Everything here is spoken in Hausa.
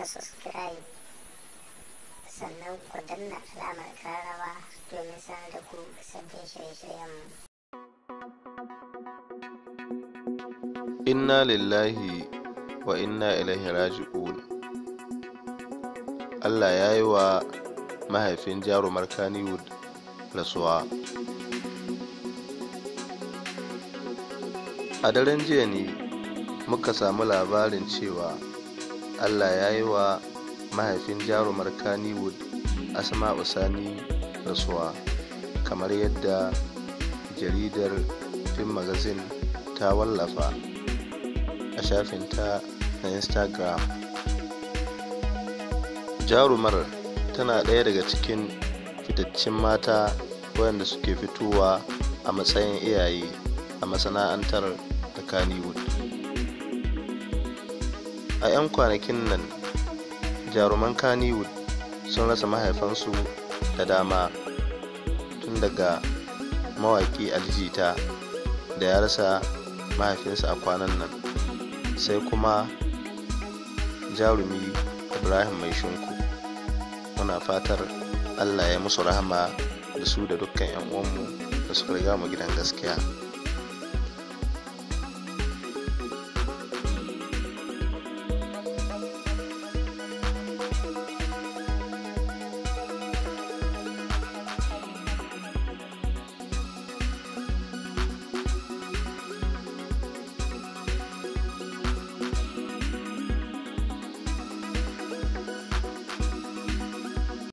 subscribe sannan ku danna alamar kararrawa domin sanar da ku sabbin shirye-shiryenmu. Inna lillahi wa inna ilaihi raji'un. Allah ya yi wa mahaifin jarumar Kannywood rasuwa. A daren jiya ne muka samu labarin cewa Allah ya yi wa mahaifin jarumar Kannywood Asma'u Sani rasuwa, kamar yadda jaridar Fim Magazine ta wallafa a shafinta na Instagram. Jarumar tana ɗaya daga cikin fitaccen mata waɗanda suke fitowa a matsayin iyaye a masana'antar ta Kannywood. A 'yan kwanakin nan, jaruman Kannywood sun rasa mahaifansu da dama, tun daga mawaƙi Ali Jita da ya rasa mahaifinsa a kwanan nan, sai kuma jarumi Ibrahim Mai Shinku. Muna fatar Allah ya musu rahama da su da dukkan 'yan uwanmu da suka riga mu gidan gaskiya.